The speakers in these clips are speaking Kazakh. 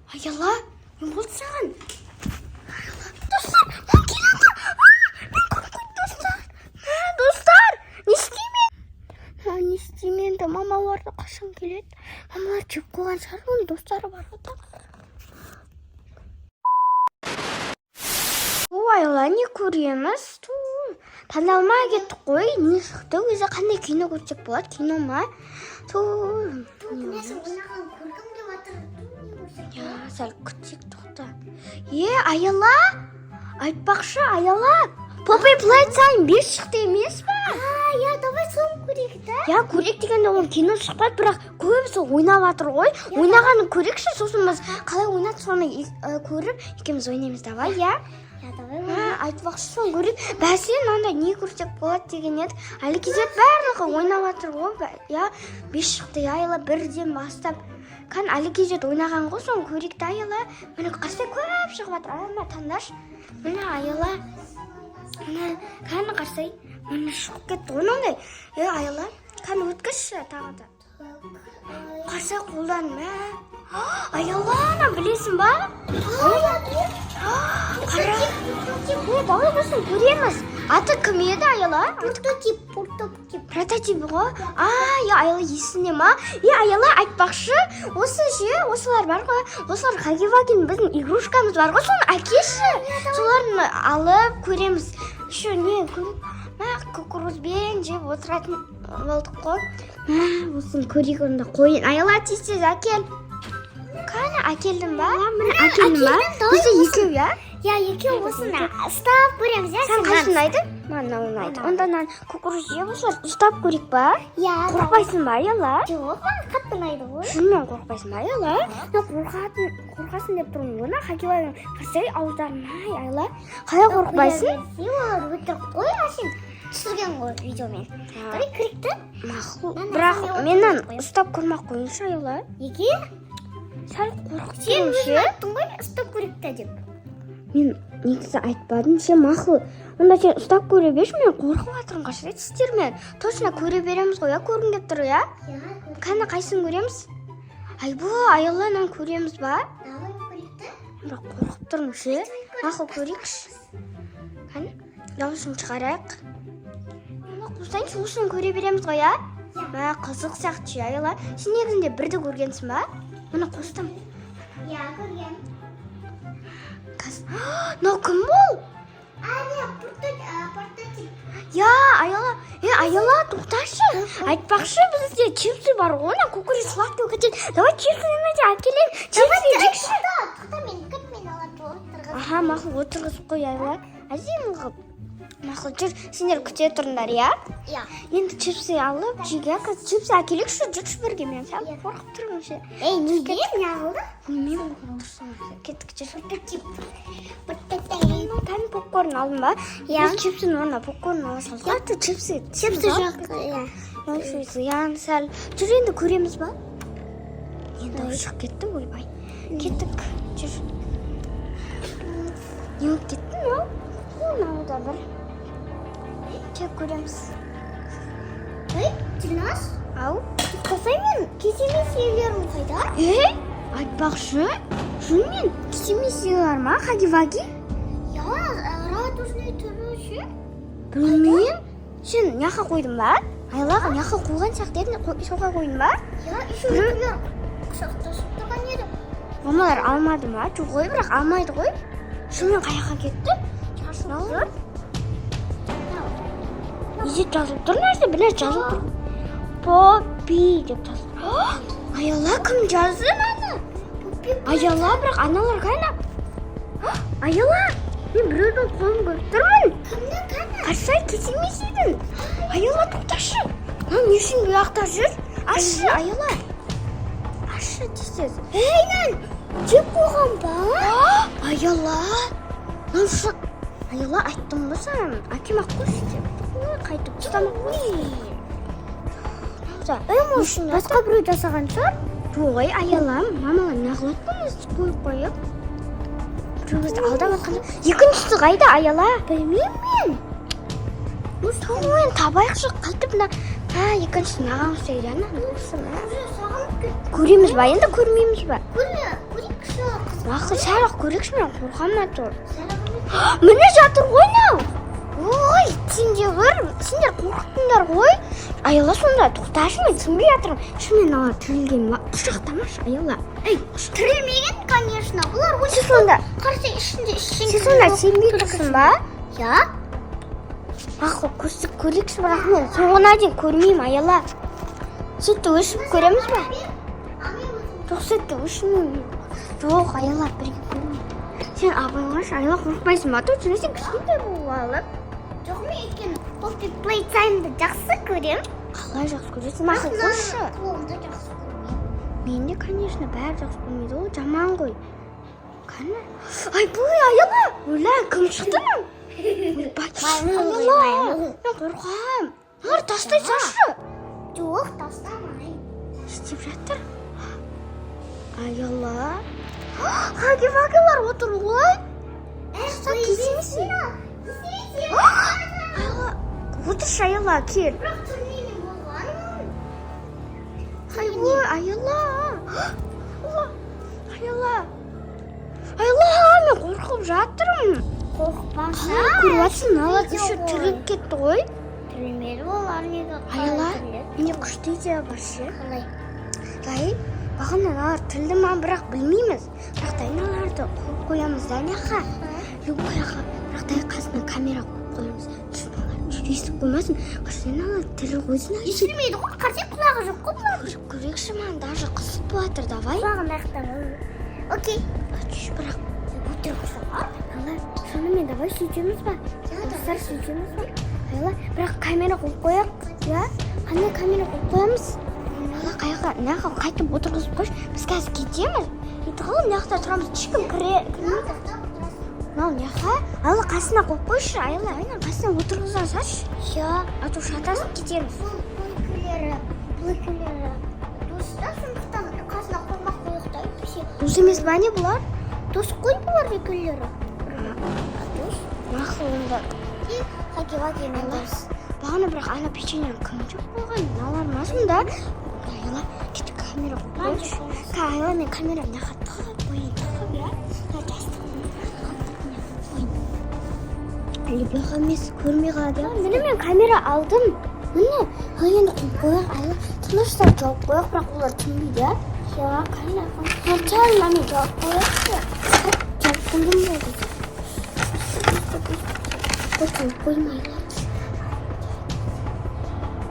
Аяла, не болды саған? Достар, не істеймін? Не істеймін енді? Мамалар да қашан келеді? Мамалар жеп қойған шығар, оның достары бар ғой. Аяла, не көреміз? Таңдалмай кеттік қой. Не шықты? Өзі қандай кино көрсек болады? Кино ма? Сәл күтсек тоқта. Аяла, айтпақшы, Аяла, Poppy Playtime 5 шықты емес па? Давай соны көрейік та. Көрейік дегенде ол кино шықпайды, бірақ көбісі ойнап жатыр ғой. Ойнағанын көрейікші, сосын біз қалай ойнады соны көріп, екеуміз ойнаймыз, давай, Давай. Айтпақшы соны көрейік. Бәсе, мынандай не көрсек болады деген едік. Әлі кезет барлығы ойнап жатыр ғой. 5 шықты, Аяла, бірден бастап. Қан әлі кезет ойнаған ғой, соны көрейік та, Аяла. Міне қарсай көп шығып жатыр. Аяла, таңдаш. Міне Аяла. Қан қарсай. Міне шығып кетті ғой мынандай. Аяла, қан өткізші тағы да. Қарсай қолдан ма? Аяла, ана білесің ба? Қара. Давай басын көреміз. Аты кім еді, Аяла? Прототип ғой. Аяла есіне ма? Аяла, айтпақшы, осылар бар ғой. Осылар Хаги-Ваги біздің игрушкамыз бар ғой, соны әкеші. Соларын алып көреміз. Еще не көріп, кукурузбен жеп отыратын болдық қой. Осын көрейік онда қойын. Аяла, тез әкел. Қана әкелдің ба? Әкелдің ба? Бізде екеу, Екеу осыны ұстап көреміз, Сен қайсын ұнайды? Маған ұнайды. Онда кукуруз жеп осылар ұстап көрейік ба? Қорқпайсың ба, Аяла? Жоқ, маған қатты ұнайды ғой. Шынымен қорқпайсың ба, Аяла? Қорқасың деп тұрмын ғой, Хаги-Ваги қарсай ауыздарын, Аяла. Қалай қорқпайсың? Олар өтірік қой, сен түсірген ғой видеомен. Давай кірікті. Бірақ менен ұстап көрмақ қойыншы, Аяла. Неге? Сәл қорқып Сен өзің айттың ғой, ұстап көрікті деп. Мен негізі айтпадым, сен мақұл. Онда сен ұстап көре берші, мен қорқып жатырмын қашырет істермен. Точно көре береміз ғой, көргің келіп тұр, Қана қайсын көреміз? Аяланан көреміз ба? Давай көрікті. Бірақ қорқып тұрмын, ше. Мақұл көрейікші. Қане, дауысын шығарайық. Қосайыншы, осыны көре береміз ғой, Қызық сияқты, Аяла. Сен негізінде бірді көргенсің ба? Мұны қостым. Көрген. Мынау кім бұл? Прототип. Аяла, тоқташы. Айтпақшы, бізде чипсы бар ғой, кукуруз сладкий кетеді. Давай чипсы немесе әкелейін. Чипсы жекші. Тоқта мен алады отырғыз. Мақұл отырғызып қой, Аяла. Әзем ғып. Мақұл, жүр, сендер күте тұрыңдар, Енді чипсы алып, жеге, чипсы әкелейікші, жүрші бірге, мен сәл қорқып тұрмын ше. Неге? Не алды? Білмеймін, кеттік, жүр. Тән попкорн алдың ба? Чипсін орна попкорн ала салды. Чипсы жоқ. Сәл. Жүр, енді көреміз ба? Енді шығып кетті, ойбай. Кеттік, жүр. Не болып кеттің, Науда бір. Кеп көреміз. Тілнас? Ау? Қосай мен кесемес елерім қайда? Айтпақшы, шынымен кесемес елер ма, Хаги-Ваги? Радужный түрі ше. Білмеймін. Сен няқа қойдың ба? Айлаға няқа қойған сияқты едін, соға қойдың ба? Еще екілер құшақтасып тұрған еді. Мамалар алмады ма? Жоқ қой, бірақ алмайды ғой. Шынымен қаяққа кетті? Шашын Езет жазылып тұр нәрсе, бір нәрсе жазылып тұр. Poppy деп жазылып. Аяла, кім жазды мені? Аяла, бірақ аналар қайна? Аяла, мен біреудің қолын көріп тұрмын. Кімді қана? Қарсай кесемес едің. Аяла, тоқташы. Не үшін бұл жақта жүр? Ашы, Аяла. Ашы, тез. Жеп қойған ба? Аяла. Аяла, айттым ба саған? Әкем ақ қойшы деп. Қайтып тұстамақ қой. Басқа біреу жасаған шығар? Жоқ, Аяла, мамалар неғылады бұны қойып қойып. Біреуімізді алдап атқанда. Екіншісі қайда, Аяла? Білмеймін мен. Соңымен табайықшы, қайтып мына. Екіншісі наған ұстайды, Көреміз Көреміз ба, енді көрмейміз ба? Көрейікші. Мақсат шарық көрекші мен қорқама тұр. Міне жатыр ғой нау. Ой, сендер қорқыттыңдар ғой. Айла сонда тоқташы, мен түсінбей жатырмын. Шынымен ала тірілген құшақтамашы Айла. Тірілмеген, конечно. Бұлар Сен сонда ішінде сонда сенбей тұрсың ба? Я? Мақсат көрекші, бірақ мен соңына дейін көрмеймін Айла. Сөйтті өшіп көреміз ба? Жоқ, сөйтті өшімеймін. Жоқ, Айла бірге көрмеймін. Сен абайлашы, Айла қорқпайсың ба? Тұр, сен кішкентай болып алып. Жоқ, мен өйткені Poppy Playtime-ды жақсы көрем. Қалай жақсы көресің? Мақсат қойшы. Клоунды жақсы көрмеймін. Мен де, конечно, бәрі жақсы көрмейді, ол жаман ғой. Қане? Ай, бұл Айла! Өлә, кім шықты ма? Айла, мен қорқам. Олар тастай сашы. Жоқ, тастамай. Істеп жатыр. Айла. Хаги-вагилар отыр ғой. Айла, отыршы Айла, кел. Бірақ түрмеймен болған. Ой, Айла. Айла, мен қорқып жатырмын. Қорықпаңша. Қалай көріп ала үші түріп кетті ғой. Түрмелі олар неге Айла, менде күшті идея бар ше. қалай? Лай, бағаннан алар тілді ма, бірақ білмейміз. Бірақ дайналарды қойып қоямыз дайнаға. Любойға, бірақ дай қасына камера қойып қоямыз. Түсіп естіп қоймасын. Қашын алар тілі өзін айтып. Естілмейді ғой, қарсы құлағы жоқ қой бұлар. Көрекші маған даже қысып батыр, давай. Құлағын аяқтан. Окей. Түш, бірақ Отырғысы бар. Айла, сонымен давай сөйтеміз ба? Достар сөйтеміз ба? Айла, бірақ камера қойып қояқ, я? Қандай камера қойып қоямыз? Айла, қайға, неға қайтып отырғызып қойш, біз қазір кетеміз. Етіғыл, неғақта тұрамыз, ешкім кірмейді. Мынау неға? Айла, қасына қойып қойшы, Айла, қасына отырғыза саш. Я, ату шатасын кетеміз. Бұл екілері доста, сондықтан қасына қоймақ қойықтай песе. Дос емес ба не бұлар? Дос қой бұлар екілері. Дос. Мақыл онда. Хаги-ваги мен дос. Бағана бірақ ана печеньені кім жоқ болған? Налармасын да. Айла, кеті камера қойшы. Айла, мен камера неға тығып қойын, я? Бұлаға емес, көрмей қалады. Міне мен камера алдым. Міне, енді қойып қойық, Айла. Тыныштап жауып қойық, бірақ олар түнбейді, я? Я, камера. Тәлі, мен жауып қойықшы. Жауып қойдым болды. Қойып қоймайлар.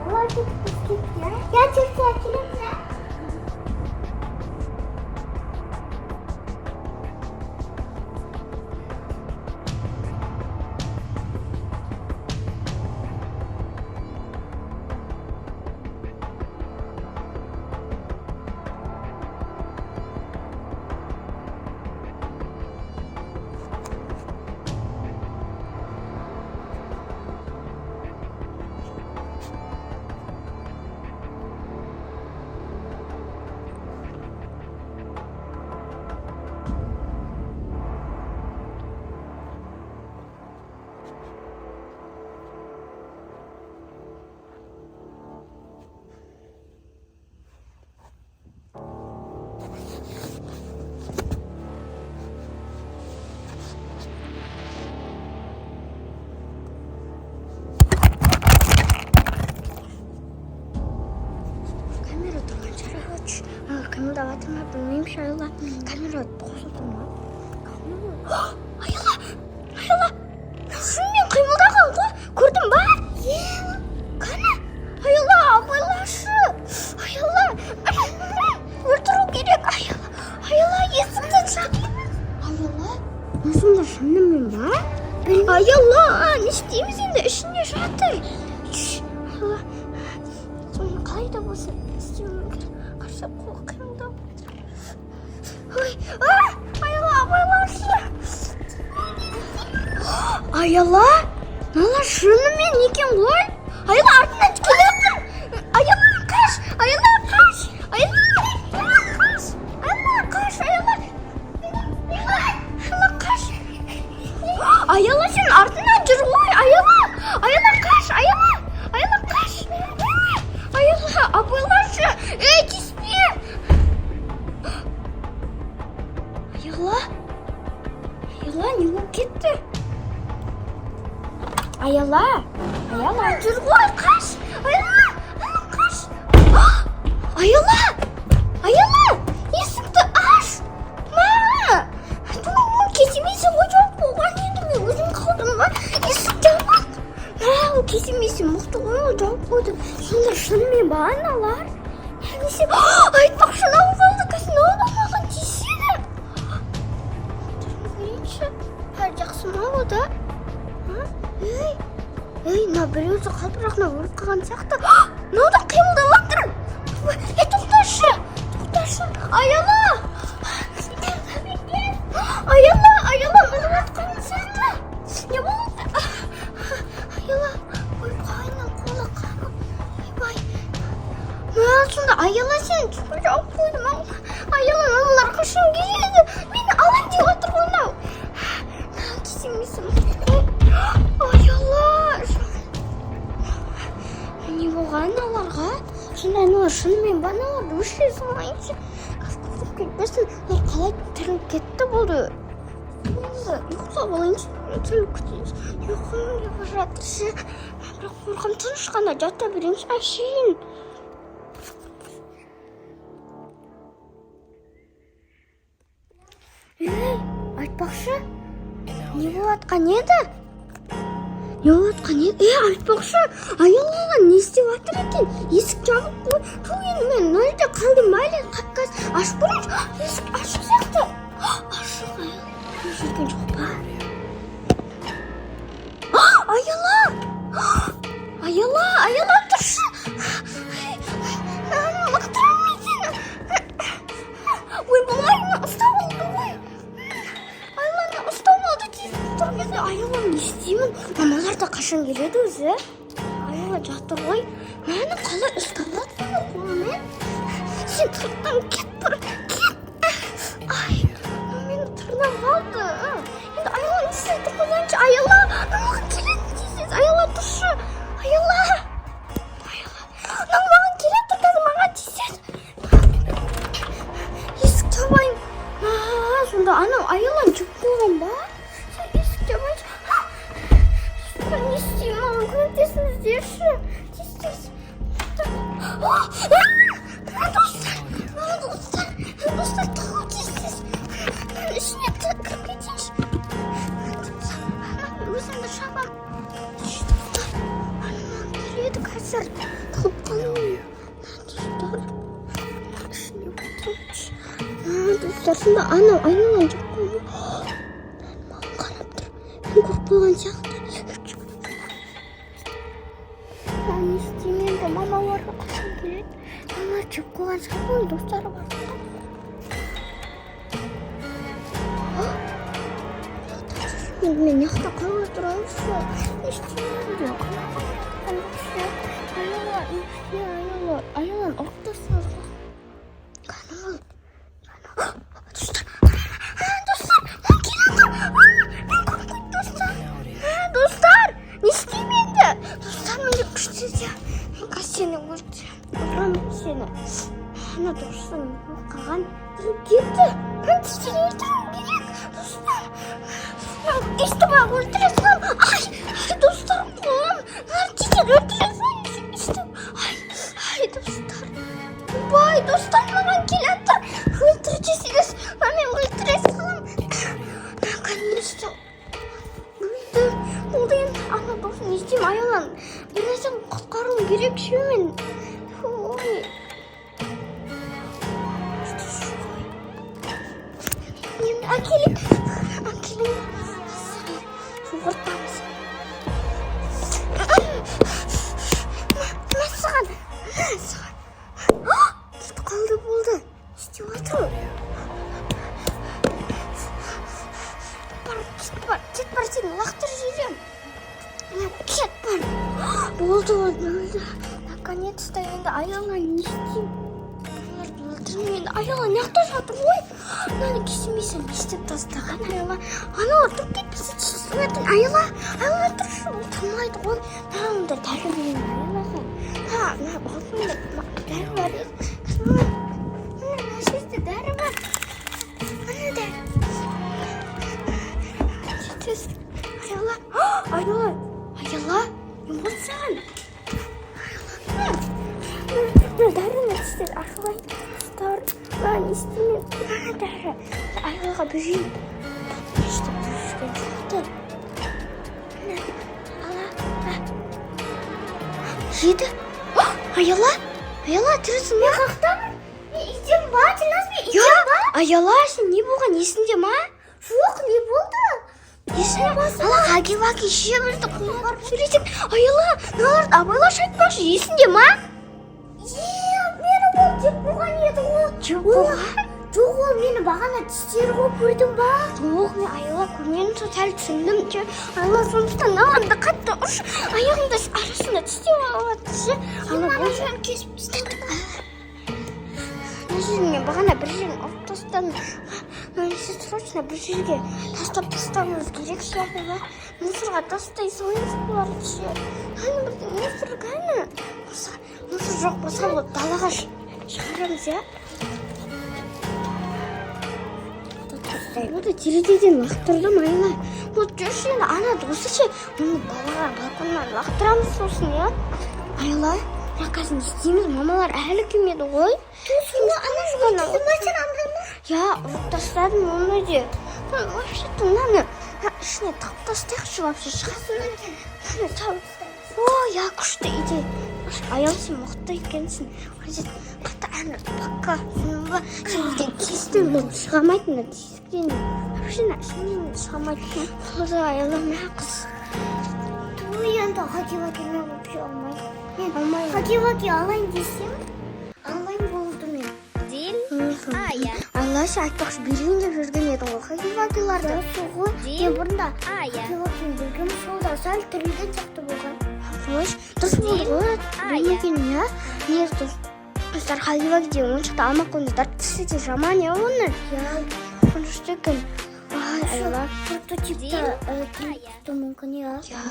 Олар кетті. Я текті әкелемді. Камера батыр ма, білмеймші Айла. Камера қосылды ма? Айла! Шынымен қимылдаған ғой, көрдің ба? Қане? Айла, абайлашы! Айла! Өлтіру керек, Айла, есіңді жабын! Айла, осында шынымен ба? Айла, не істейміз енді, ішінде жатыр. Айла, соны қалай да болса істеуім керек. Қарсы қоқимда батыр. Айла, абайлашы! Айла, мала шынымен екен ғой? Айла, артынан келе отыр. Айла, қаш! Айла, қаш! Айла, сен артынан жүр ғой. Айла, қаш! Айла, қаш! Айла, абайлашы! Ей, кеспе! Аяла? Аяла, не болып кетті? Аяла? Аяла, жүр ғой, қаш! Аяла! Қаш! Аяла! Аяла! Есікті аш! Ма! Ол кеземейсің ғой, жоқ болған еді мен өзім қалдым ба? Есік жабық! Ол кеземейсің, мықты ғой, ол жауып қойды. Сонда шынымен ба, аналар? Немесе, айтпақшы, нау болды, кәсін маған тиіседі. Тұрын көрейінші, бәрі жақсы ма ода? Ей, мына біреуді қалпырақна өліп қалған сияқты. Мынау қимылдап отыр. Тоқташы. Аяла! Аяла, мұны атқанын сияқты. Не болды? Аяла, ой, қайна қолы қағып. Ойбай. Сонда Аяла сен түпіл жауып қойды ма? Аяла, мыналар қашан келеді? Мені алам деп отыр ғой мынау. Кеземейсің. Аяла! Не болған аналарға? Сонда аналар шынымен ба аналарды өшіре салмайыншы? Қасқырып кетпесін, олар қалай тіріліп кетті болды? Ұйықтап алайыншы, тіріліп кетейінші. Ұйқым деп жатыршы. Бірақ қорқам тыныш қана жата берейінші, әшейін. Айтпақшы, не болатқан еді? Айтпақшы, Аялаға не істеп жатыр екен? Есік жабық қой. Енді мен мына жерде қалдым ба әлі? Қапқаз ашып көрейінші. Есік ашық сияқты. Ашық, Аяла. Жүрген жоқ па? Аяла, тұршы. Мықтырамын мен сені. Ой, болайын, ұстап алды ғой. Айланы ұстап алды тезіп тұр кезде. Аяла, не істеймін? Мамалар да қашан келеді өзі? Аяла жатыр ғой. Мені қалай ұстап алды қолымен? Сен тұрттан кет бір, кет. Ай, мені тұрнап қалды. Енді Аяла не істейді қойданшы? Аяла, маған келеді тезіз. Аяла, тұршы. Аяла, маған келеді қазір маған тезіз. Есік жабайын. Сонда анау Аяланы жүк болған ба? Сен есік жабайыншы. Не істеймін, маған көмектесін іздерші. Тез. Достар, тығыл тез. Ішіне кіріп кетейінші. Өзімді шабам. Маған келеді қазір. Тығып қалуым. Достар, ішіне кетейінші. Достар, сонда анау Аяланы жүк болған. Маған қарап тұр. Мен көріп қойған сияқты. Не істеймін енді, мамаларға қашан келеді? Мамалар жүк қойған сияқты, достары бар. Мен яқта қалай тұрайыншы? Не істеймін? Аяланы ұрып тастады. Қанал. Достар, не істеймін енді? Достар, менде күштеді. Қазір сені ұрам сені. Ана дұрысы қалған. Кетті. Мен тістері ертім керек. Достар, естіп ақ өлтіре салам. Ай, достар, қолым. Нар тістері өлтіре салам. Ай, достар. Бай, достар, маған келеді. Өлтіре десеңіз, мен өлтіре салам. Конечно. Болды енді, ана досын не істеймін? Аяланы бір нәрсені құтқаруым керек ше мен. Ой. Енді әкеліп. Ортамыз. Саған. Қалды болды. Істеп отыр. Кет бар, сені лақтыр жейден. Кет бар. Болды, өлді. Наконец-то енді Аяланы не істеймін? Енді Аяла неқта жатыр ғой? Мынаны кесемейсің, не істеп тастаған Аяла? Аналар тұрып кетпесе түсінетін. Аяла тұршы, ол тұрмайды ғой. Мынандай дәрі берейін Аялаға. Мына балқында дәрі бар еді. Мына жерде дәрі бар. Мына дәрі. Аяла. Аяла. Аяла. Юмсан. Дарина тест ахлай. Стар. Laan istemiyorum. Ayağa büyüyeyim. İşte büyüyüşken. Жиді. Аяла? Аяла, тірісің бе? Қақтамын. Итім бар, тіназбе, итім бар. Аяла, сен не болған, есіңде ма? Жоқ, не болды? Есіңде ма? Ала, хаги-ваги ше бізді қолға барып сөйлесек. Аяла, наларды абайлаш айтпақшы, есіңде ма? Мені бұл деп болған еді ол. Жоқ болған? Жоқ, ол мені бағана тістері болып көрдің ба? Жоқ, мен Аяла көрмедім, сол сәл түсіндім. Аяла, сондықтан наларды қатты ұш, аяғымда арасында тістер алады ше. Ала, бұл Мен кесіп тістедім. Мен бағана бір жерін алып тастадым. Мен срочно бір жерге тастауымыз керек шығар. Мусорға тастай салайыныз бұларды ше. Қане бірде мусор қане? Мусор жоқ болса ол далаға шығарамыз, я? Ода терезеден лақтырдым, Аяла. Ол жүрші енді ана досы ше. Оны далаға балконнан лақтырамыз сосын, я? Аяла, қазір не істейміз? Мамалар әлі келмеді ғой. Сонда ана жуған сен андамы? Я тастадым оны де. Вообще-то мынаны ішіне тауып тастайықшы вообще шығасын. О, я күшті идея. Аял, сен мықты екенсің. Қатты әні баққа. Сен бізден кестің болып шығамайтын тесіктен. Вообще ішінен шығамайтын. Қолда Аяла мақыз. енді хаги-вагимен вообще алмаймын. Мен Алмаймын. хаги-ваги алайын десем, алмаймын болды мен. Дил, Ая, Алла сен айтпақшы берейін деп жүрген едің ғой хаги-вагиларды. Соғы, мен бұрында Ая, хаги-вагимен біргем солда сәл тірілген сияқты болған. Қош, дұрыс болды ғой. Білмеген, я? Не достар хаги-ваги деген ойыншықты алмақ қойыңыздар. Тісі де жаман, я оны? Я Қонышты екен. Ай, Аяла. прототипті тірілді мүмкін, я. Я.